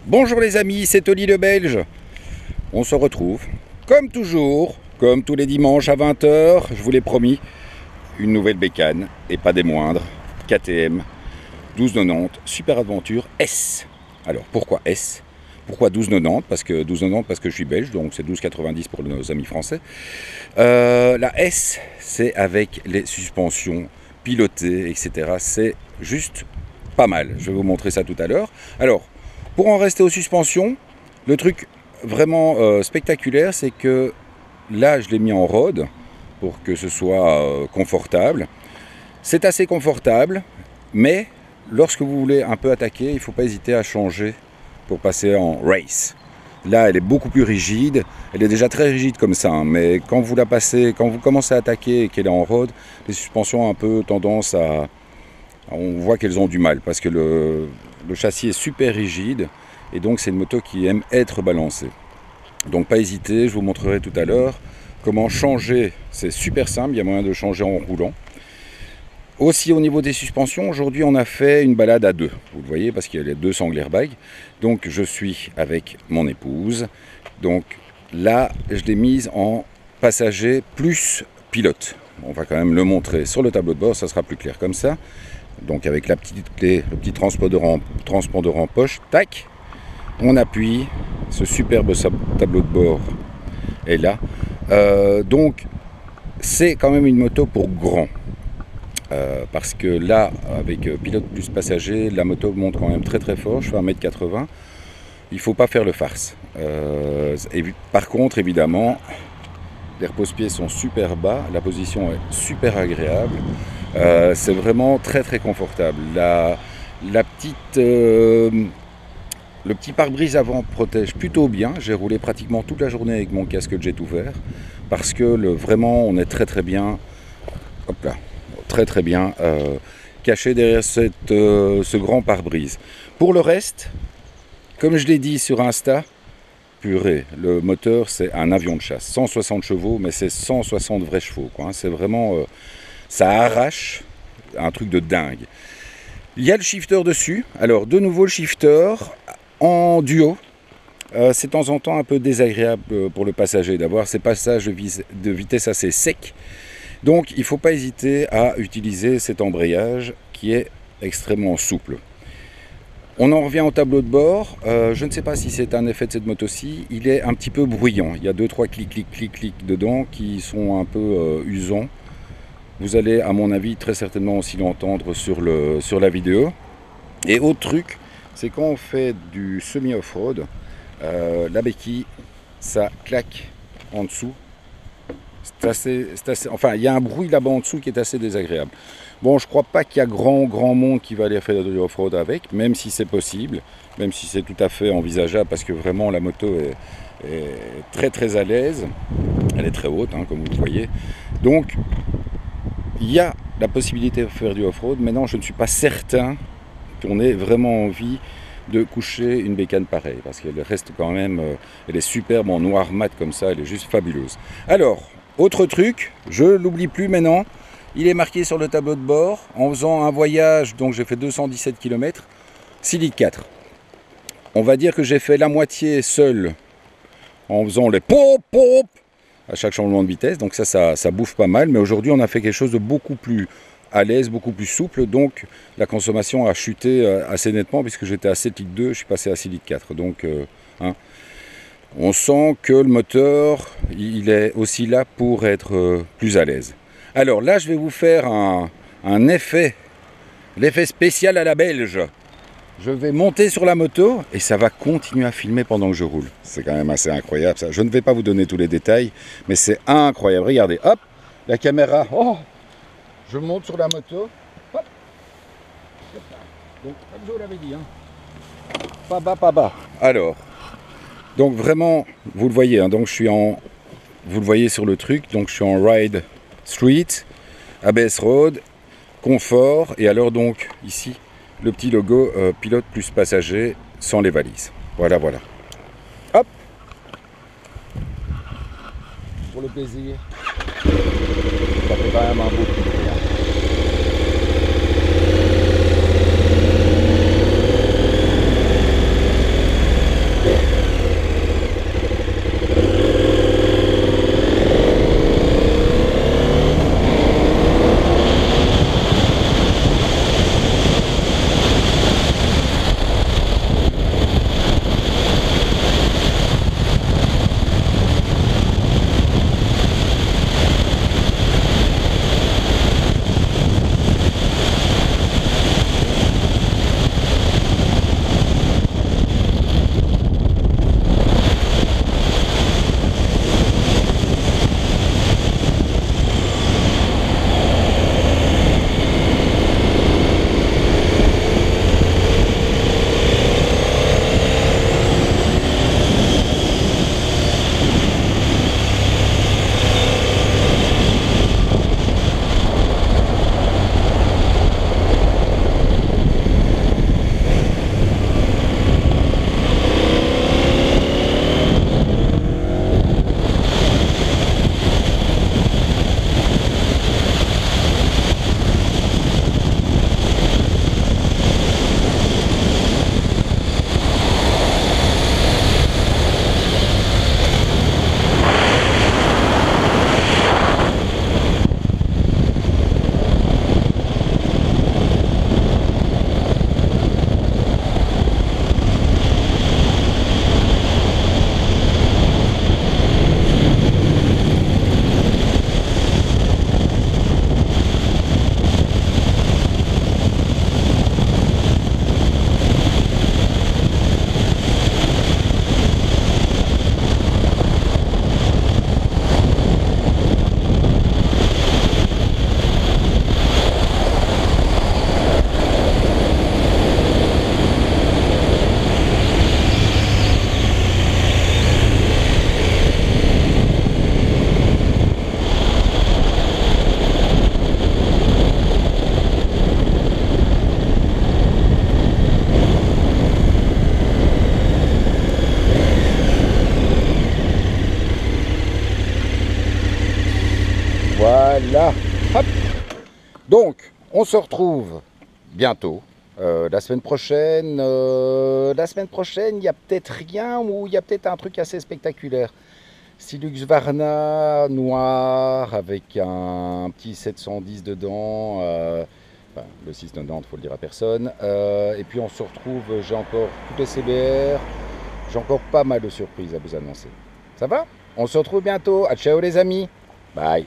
Bonjour les amis, c'est Oli le Belge. On se retrouve, comme toujours, comme tous les dimanches à 20 h, je vous l'ai promis, une nouvelle bécane, et pas des moindres, KTM 1290 Super Adventure S. Alors pourquoi S? Pourquoi 1290? Parce que je suis belge, donc c'est 12,90 pour nos amis français. La S, c'est avec les suspensions pilotées, etc. C'est juste pas mal. Je vais vous montrer ça tout à l'heure. Alors, pour en rester aux suspensions, le truc vraiment spectaculaire, c'est que là, je l'ai mis en road pour que ce soit confortable. C'est assez confortable, mais lorsque vous voulez un peu attaquer, il ne faut pas hésiter à changer pour passer en race. Là, elle est beaucoup plus rigide. Elle est déjà très rigide comme ça, hein, mais quand vous la passez, quand vous commencez à attaquer et qu'elle est en road, les suspensions ont un peu tendance à... On voit qu'elles ont du mal parce que le châssis est super rigide et donc c'est une moto qui aime être balancée. Donc pas hésiter, je vous montrerai tout à l'heure comment changer. C'est super simple, il y a moyen de changer en roulant. Aussi au niveau des suspensions, aujourd'hui on a fait une balade à deux, vous le voyez parce qu'il y a les deux sangles airbags. Donc je suis avec mon épouse, donc là je l'ai mise en passager plus pilote. On va quand même le montrer sur le tableau de bord, ça sera plus clair comme ça. Donc avec la petite clé, le petit transpondeur en poche, tac, on appuie, ce superbe tableau de bord est là. Donc c'est quand même une moto pour grand. Parce que là, avec pilote plus passager, la moto monte quand même très très fort, je fais 1,80 m. Il ne faut pas faire le farce. Par contre, évidemment, les repose-pieds sont super bas, la position est super agréable. C'est vraiment très très confortable. Le petit pare-brise avant protège plutôt bien. J'ai roulé pratiquement toute la journée avec mon casque jet ouvert parce que vraiment on est très très bien, hop là, très bien caché derrière ce grand pare-brise. Pour le reste, comme je l'ai dit sur Insta, purée, le moteur c'est un avion de chasse, 160 chevaux, mais c'est 160 vrais chevaux, quoi. C'est vraiment, ça arrache, un truc de dingue. Il y a le shifter dessus. Alors de nouveau le shifter en duo. C'est de temps en temps un peu désagréable pour le passager d'avoir ces passages de vitesse assez secs. Donc il ne faut pas hésiter à utiliser cet embrayage qui est extrêmement souple. On en revient au tableau de bord. Je ne sais pas si c'est un effet de cette moto-ci. Il est un petit peu bruyant. Il y a 2-3 clics dedans qui sont un peu usants. Vous allez, à mon avis, très certainement aussi l'entendre sur la vidéo. Et autre truc, c'est quand on fait du semi-off-road, la béquille, ça claque en dessous. Enfin, il y a un bruit là-bas en dessous qui est assez désagréable. Bon, je crois pas qu'il y a grand monde qui va aller faire du off-road avec, même si c'est possible, même si c'est tout à fait envisageable, parce que vraiment la moto est très très à l'aise. Elle est très haute, hein, comme vous le voyez. Donc, il y a la possibilité de faire du off-road. Maintenant, je ne suis pas certain qu'on ait vraiment envie de coucher une bécane pareille, parce qu'elle reste quand même, elle est superbe en noir mat comme ça, elle est juste fabuleuse. Alors, autre truc, je l'oublie plus maintenant, il est marqué sur le tableau de bord, en faisant un voyage, donc j'ai fait 217 km, 6 litres 4. On va dire que j'ai fait la moitié seul, en faisant les pop à chaque changement de vitesse, donc ça bouffe pas mal, mais aujourd'hui on a fait quelque chose de beaucoup plus à l'aise, beaucoup plus souple, donc la consommation a chuté assez nettement, puisque j'étais à 7 litres 2, je suis passé à 6 litres 4, donc on sent que le moteur, il est aussi là pour être plus à l'aise. Alors là, je vais vous faire l'effet spécial à la belge. Je vais monter sur la moto et ça va continuer à filmer pendant que je roule. C'est quand même assez incroyable ça. Je ne vais pas vous donner tous les détails, mais c'est incroyable. Regardez, hop, la caméra, oh, je monte sur la moto, hop. Donc, comme je vous l'avais dit, hein. Pas bas. Alors, donc vraiment, vous le voyez, hein, donc vous le voyez sur le truc, donc je suis en ride street, ABS road, confort, et alors donc ici, le petit logo pilote plus passager sans les valises. Voilà. Hop. Pour le plaisir. Ça fait quand même un beau coup. Donc, on se retrouve bientôt. La semaine prochaine, il n'y a peut-être rien ou il y a peut-être un truc assez spectaculaire. Silux Varna noir avec un petit 710 dedans. Enfin, le 690, il faut le dire à personne. Et puis on se retrouve, j'ai encore toutes les CBR. J'ai encore pas mal de surprises à vous annoncer. Ça va? On se retrouve bientôt. À ciao les amis. Bye.